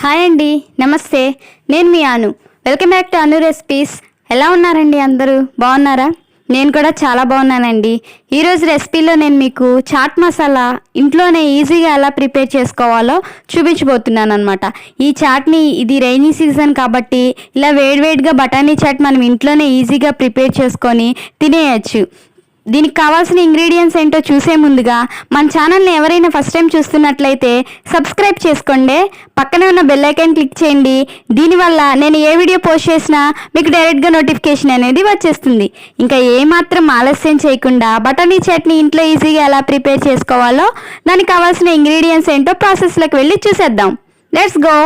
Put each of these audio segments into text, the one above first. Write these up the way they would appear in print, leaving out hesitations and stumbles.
Hi అండి, నమస్తే. నేను మీ Anu. Welcome back to Anu recipes. ఎలా ఉన్నారండి? అందరూ బాగున్నారా? నేను కూడా చాలా బాగున్నానండి. ఈరోజు రెసిపీలో నేను మీకు చాట్ మసాలా ఇంట్లోనే ఈజీగా ఎలా ప్రిపేర్ చేసుకోవాలో చూపించబోతున్నాను అనమాట. ఈ చాట్ని ఇది రైనీ సీజన్ కాబట్టి ఇలా వేడివేడిగా బఠానీ చాట్ మనం ఇంట్లోనే ఈజీగా ప్రిపేర్ చేసుకొని తినేయచ్చు. దీనికి కావాల్సిన ఇంగ్రీడియంట్స్ ఏంటో చూసే ముందుగా మన ఛానల్ని ఎవరైనా ఫస్ట్ టైం చూస్తున్నట్లయితే సబ్స్క్రైబ్ చేసుకోండి, పక్కనే ఉన్న బెల్ ఐకాన్ క్లిక్ చేయండి. దీనివల్ల నేను ఏ వీడియో పోస్ట్ చేసినా మీకు డైరెక్ట్గా నోటిఫికేషన్ అనేది వచ్చేస్తుంది. ఇంకా ఏమాత్రం ఆలస్యం చేయకుండా బఠానీ చట్నీ ఇంట్లో ఈజీగా ఎలా ప్రిపేర్ చేసుకోవాలో దానికి కావాల్సిన ఇంగ్రీడియంట్స్ ఏంటో ప్రాసెస్లోకి వెళ్ళి చూసేద్దాం. Let's go.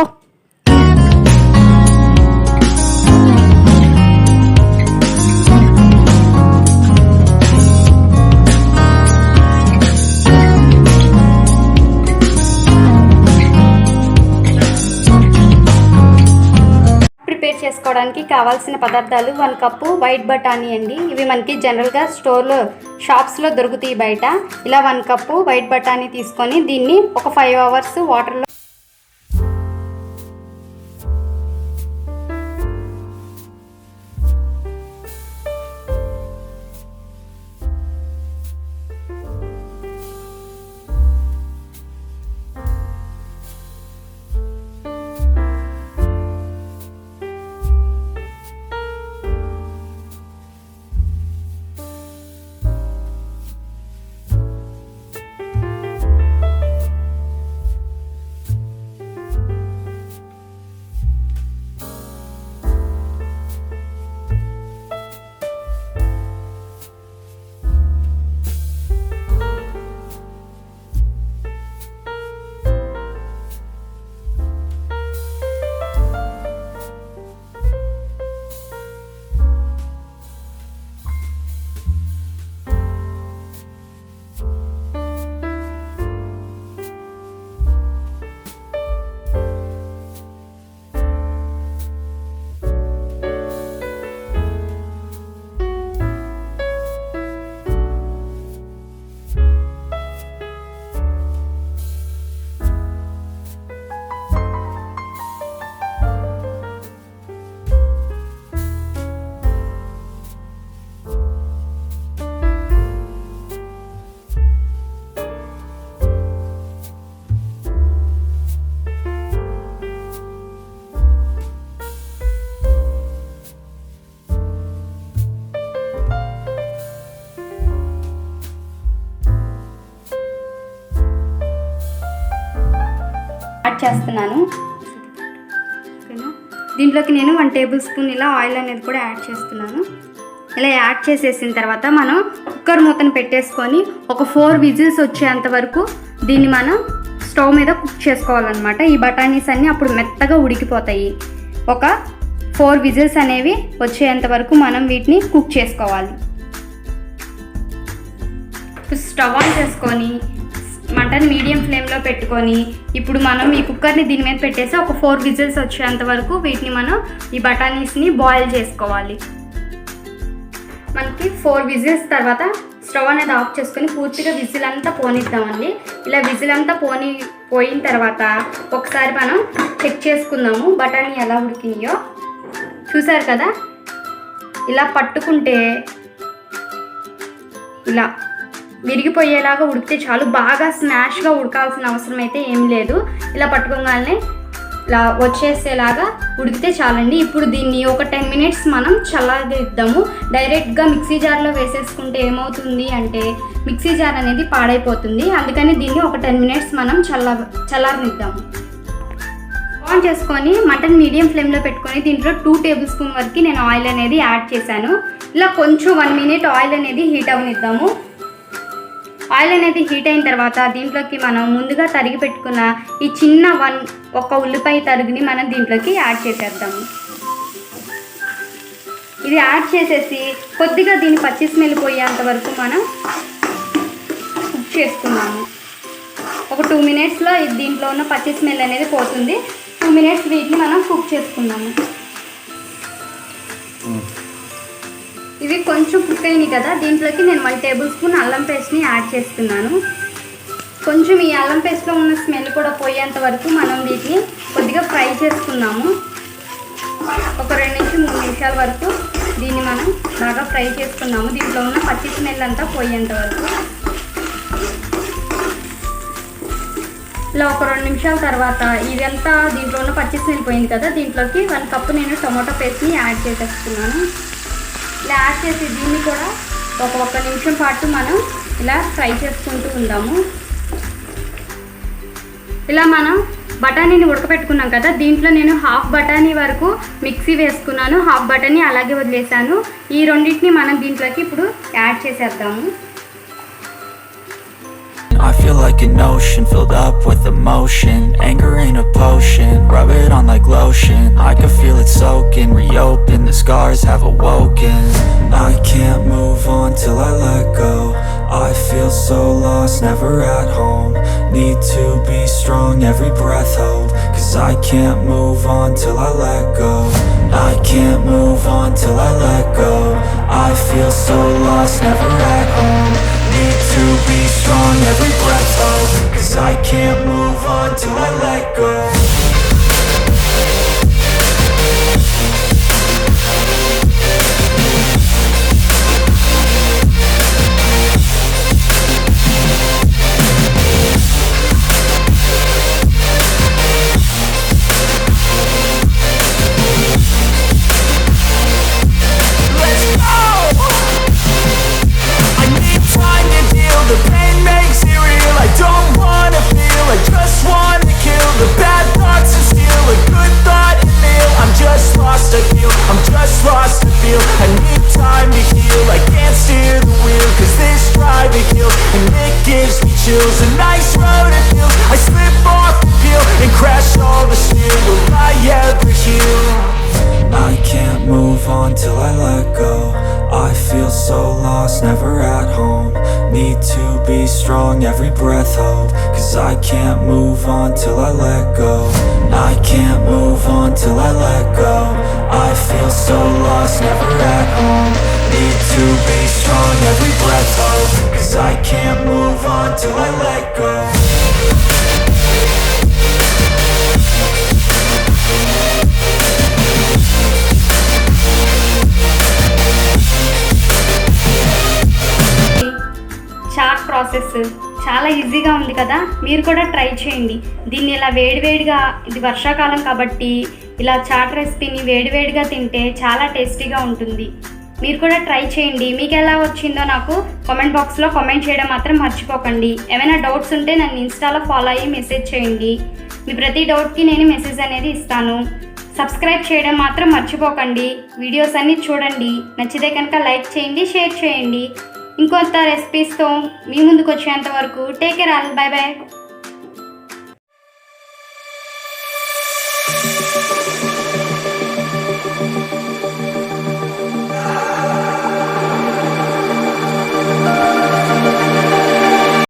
ప్రిపేర్ చేసుకోవడానికి కావాల్సిన పదార్థాలు 1 కప్పు వైట్ బఠానీ అండి. ఇవి మనకి జనరల్గా షాప్స్లో దొరుకుతాయి బయట. ఇలా 1 కప్పు వైట్ బఠానీ తీసుకొని దీన్ని ఒక 5 అవర్స్ వాటర్లో యాడ్ చేస్తున్నాను. దీంట్లోకి నేను 1 టేబుల్ స్పూన్ ఇలా ఆయిల్ అనేది కూడా యాడ్ చేస్తున్నాను. ఇలా యాడ్ చేసేసిన తర్వాత మనం కుక్కర్ మూతను పెట్టేసుకొని ఒక 4 విజిల్స్ వచ్చేంత వరకు దీన్ని మనం స్టవ్ మీద కుక్ చేసుకోవాలన్నమాట. ఈ బఠానీస్ అన్నీ అప్పుడు మెత్తగా ఉడికిపోతాయి. ఒక 4 విజిల్స్ అనేవి వచ్చేంత వరకు మనం వీటిని కుక్ చేసుకోవాలి. స్టవ్ ఆన్ చేసుకొని మంటని మీడియం ఫ్లేమ్లో పెట్టుకొని ఇప్పుడు మనం ఈ కుక్కర్ని దీని మీద పెట్టేసి ఒక 4 విజిల్స్ వచ్చేంత వరకు వీటిని మనం ఈ బఠానీస్ని బాయిల్ చేసుకోవాలి. మనకి 4 విజిల్స్ తర్వాత స్టవ్ అనేది ఆఫ్ చేసుకొని పూర్తిగా విజిల్ అంతా పోనిద్దామండి. ఇలా విజిల్ అంతా పోయిన తర్వాత ఒకసారి మనం చెక్ చేసుకుందాము బఠానీ ఎలా ఉడికినాయో. చూసారు కదా, ఇలా పట్టుకుంటే ఇలా విరిగిపోయేలాగా ఉడికితే చాలు. బాగా స్మాష్గా ఉడకాల్సిన అవసరం అయితే ఏం లేదు. ఇలా పట్టుకోగానే ఇలా వచ్చేసేలాగా ఉడికితే చాలండి. ఇప్పుడు దీన్ని ఒక 10 మినిట్స్ మనం చల్లారిద్దాము. డైరెక్ట్గా మిక్సీ జార్లో వేసేసుకుంటే ఏమవుతుంది అంటే మిక్సీ జార్ అనేది పాడైపోతుంది. అందుకని దీన్ని ఒక 10 మినిట్స్ మనం చల్లారనిద్దాము. ఆన్ చేసుకొని మటన్ మీడియం ఫ్లేమ్లో పెట్టుకొని దీంట్లో 2 టేబుల్ స్పూన్ వరకు నేను ఆయిల్ అనేది యాడ్ చేశాను. ఇలా కొంచెం 1 మినిట్ ఆయిల్ అనేది హీట్ అవనిద్దాము. ఆయిల్ అనేది హీట్ అయిన తర్వాత దీంట్లోకి మనం ముందుగా తరిగి పెట్టుకున్న ఈ చిన్న ఒక ఉల్లిపాయ తరుగుని మనం దీంట్లోకి యాడ్ చేసేద్దాము. ఇది యాడ్ చేసేసి కొద్దిగా దీని పచ్చి స్మెల్ పోయేంత వరకు మనం కుక్ చేసుకున్నాము. ఒక 2 మినిట్స్లో దీంట్లో ఉన్న పచ్చి స్మెల్ అనేది పోతుంది. 2 మినిట్స్ వీటిని మనం కుక్ చేసుకున్నాము. ఇవి కొంచెం కుక్ అయినాయి కదా, దీంట్లోకి నేను 1 టేబుల్ స్పూన్ అల్లం పేస్ట్ని యాడ్ చేస్తున్నాను. కొంచెం ఈ అల్లం పేస్ట్లో ఉన్న స్మెల్ కూడా పోయేంత వరకు మనం వీటిని కొద్దిగా ఫ్రై చేసుకుందాము. ఒక 2 నుంచి 3 నిమిషాల వరకు దీన్ని మనం బాగా ఫ్రై చేసుకుందాము. దీంట్లో ఉన్న పచ్చి స్మెల్ అంతా పోయేంత వరకు. ఇలా ఒక 2 నిమిషాల తర్వాత ఇదంతా దీంట్లో ఉన్న పచ్చి స్మెల్ పోయింది కదా, దీంట్లోకి 1 కప్పు నేను టొమాటో పేస్ట్ని యాడ్ చేసేస్తున్నాను. ఇలా యాడ్ చేసి దీన్ని కూడా ఒక నిమిషం పాటు మనం ఇలా ఫ్రై చేసుకుంటూ ఉందాము. ఇలా మనం బఠానీని ఉడకపెట్టుకున్నాం కదా, దీంట్లో నేను హాఫ్ బఠానీ వరకు మిక్సీ వేసుకున్నాను, హాఫ్ బఠానీ అలాగే వదిలేసాను. ఈ రెండింటిని మనం దీంట్లోకి ఇప్పుడు యాడ్ చేసేద్దాము. I feel like an ocean filled up with emotion. Anger ain't a potion, rub it on like lotion. I can feel it soaking, reopen, the scars have awoken. I can't move on till I let go. I feel so lost, never at home. Need to be strong, every breath hold. Cause I can't move on till I let go. I can't move on till I let go. I feel so lost, never at home. Need to be strong, every breath hold. Cause I can't move on till I let go. A nice road to feel. I slip off the peel and crash all the steel. Will I ever heal? I can't move on till I let go. I feel so lost, never at home. Need to be strong, every breath hold. Cause I can't move on till I let go. I can't move on till I let go. I feel so lost, never at home. Need to be strong, every breath hold. Cause I can't move on till I let go. Chat process చాలా ఈజీగా ఉంది కదా, మీరు కూడా try చేయండి. దీన్ని ఇలా వేడివేడిగా, ఇది వర్షాకాలం కాబట్టి ఇలా చాట్ రెసిపీని వేడివేడిగా తింటే చాలా టేస్టీగా ఉంటుంది. మీరు కూడా ట్రై చేయండి. మీకు ఎలా వచ్చిందో నాకు కామెంట్ బాక్స్లో కామెంట్ చేయడం మాత్రం మర్చిపోకండి. ఏమైనా డౌట్స్ ఉంటే నన్ను ఇన్స్టాలో ఫాలో అయ్యి మెసేజ్ చేయండి. మీ ప్రతి డౌట్కి నేను మెసేజ్ అనేది ఇస్తాను. సబ్స్క్రైబ్ చేయడం మాత్రం మర్చిపోకండి. వీడియోస్ అన్నీ చూడండి. నచ్చితే కనుక లైక్ చేయండి, షేర్ చేయండి. ఇంకొంత రెసిపీస్తో మీ ముందుకు వచ్చేంత వరకు take care all, by by.